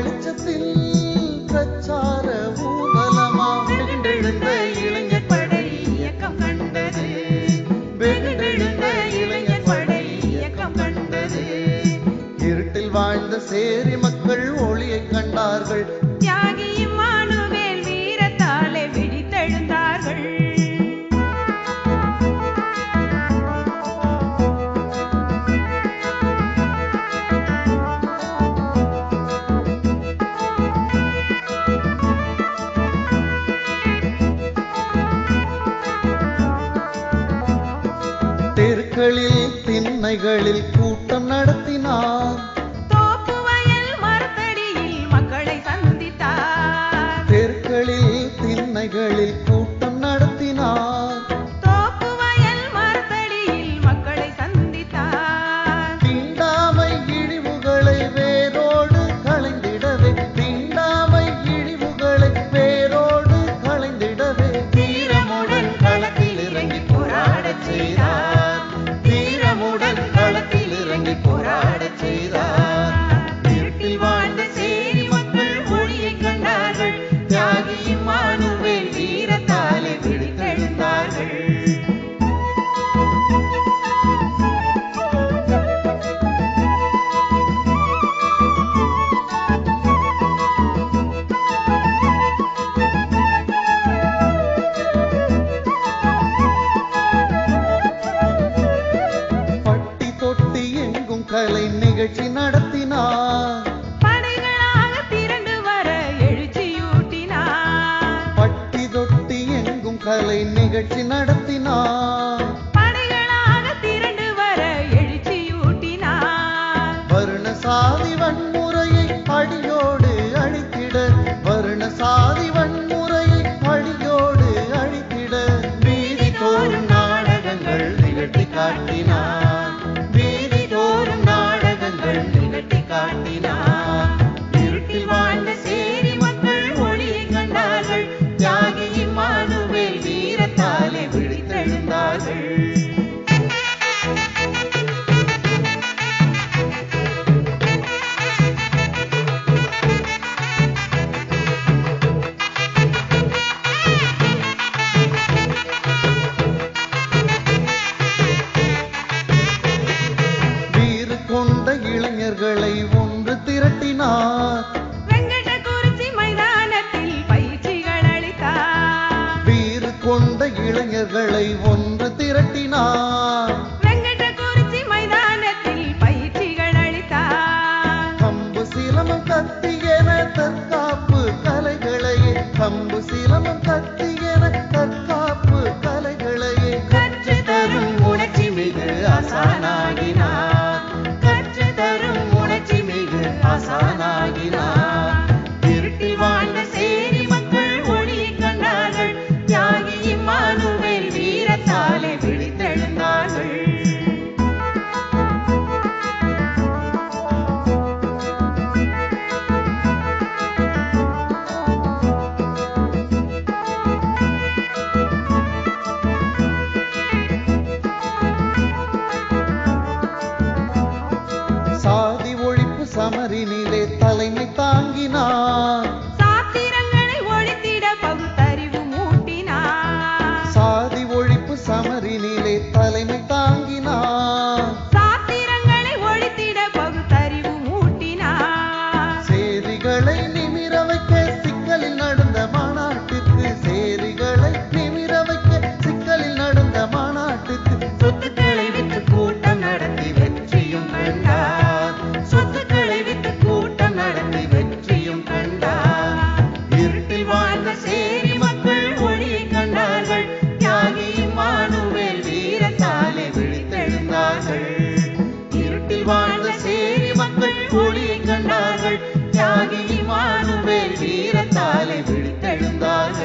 வெளிச்சத்தில் பிரச்சார ஊர்வலமா வெகுண்டெழுந்த இளைஞர் படை இயக்கம் கண்டது. வெகுண்டெழுந்த இளைஞர் படை இயக்கம் கண்டது. இருட்டில் வாழ்ந்த சேரி மக்கள் ஒளியை கண்டார்கள். தியாகி இம்மானுவேல் வீரத்தாலே விழித்தெழுந்தார்கள். தெருக்களில் திண்ணைகளில் கூட்டம் நடத்தினார். தோப்பு வயல் மரத்தடியில் மக்களை சந்தித்தார். தெருக்களில் திண்ணைகளில் கூட்டம் நடத்தினார். தோப்பு வயல் மரத்தடியில் மக்களை சந்தித்தார். தீண்டாமை இழிவுகளை வேரோடு களைந்திடவே, தீண்டாமை இழிவுகளை வேரோடு களைந்திடவே தீரமுடன் களத்தில் இறங்கி போராடச் செய்தார். தீரமுடன் களத்தில் இறங்கி போராடச் செய்தார். இருட்டில் வாழ்ந்த சேரி மக்கள் ஒளியை கண்டார்கள். தியாகி இம்மானுவேல் வீரத்தாலே விழித்தெழுந்தார்கள். பட்டி தொட்டி எங்கும் கலை நிகழ்ச்சி நடத்தினார். படைகளாக திரண்டு வர எழுச்சியூட்டினார். பட்டி தொட்டி எங்கும் கலை நிகழ்ச்சி நடத்தினார். படைகளாக திரண்டு வர எழுச்சியூட்டினார். வருண சாதி வன்முறையை அடியோடு அழித்திட, வருண சாதி வன்முறையை அடியோடு அழித்திட வீதி தோறும் நாடகங்கள் நிகழ்த்தி காட்டினார். வீதி தோறும் நாடகங்கள் நிகழ்த்தி காட்டினார். இருட்டில் வாழ்ந்த சேரி மக்கள் ஒளியை கண்டார்கள். தியாகி இம்மானுவேல் வீரத்தாலே விழித்தெழுந்தார்கள். வீறு கொண்ட இளைஞர்களை ஒன்று திரட்டினார். வெங்கடகுறிச்சி மைதானத்தில் பயிற்சிகள் அளித்தார். வீறு கொண்ட இளைஞர்களை ஒன்று திரட்டினார். வெங்கடகுறிச்சி மைதானத்தில் பயிற்சிகள் அளித்தார். கம்பு சிலமம் கத்தி என தற்காப்பு கலைகளையே, கம்பு சிலமம் கத்தி என தற்காப்பு கலைகளையே கற்று தரும் உணர்ச்சி மிகு ஆசானாகினார். கற்று தரும் உணர்ச்சி மிகு ஆசானாகினார். இருட்டில் வாழ்ந்த சேரி மக்கள் ஒளியை கண்டார்கள். தியாகி இம்மானுவேல் வீரத்தாலே விழித்தெழுந்தார்கள். சாதி ஒழிப்பு சமரினிலே தலைமை தாங்கினார். சாத்திரங்களை ஒழித்திட பகுத்தறிவு மூட்டினார். சாதி ஒழிப்பு சமரினிலே தலைமை தாங்கினார். சாத்திரங்களை ஒழித்திட பகுத்தறிவு மூட்டினார். சேரிகளை நிமிர வைக்க சிக்கலில் நடந்த மாநாட்டுக்கு, சேரிகளை நிமிர வைக்க சிக்கலில் நடந்த மாநாட்டுக்கு சொத்துக்களை விற்று கூட்டம் நடத்தி வெற்றியும் கண்டார். சொத்துக்களை விற்று கூட்டம் நடத்தி வெற்றியும் கண்டார். இருட்டில் வாழ்ந்த சேரி மக்கள் ஒளியை கண்டார்கள். தியாகி இம்மானுவேல் வீரத்தாலே விழித்தெழுந்தார்கள். இருட்டில் வாழ்ந்த சேரி மக்கள் ஒளியை கண்டார்கள். தியாகி இம்மானுவேல் வீரத்தாலே விழித்தெழுந்தார்கள்.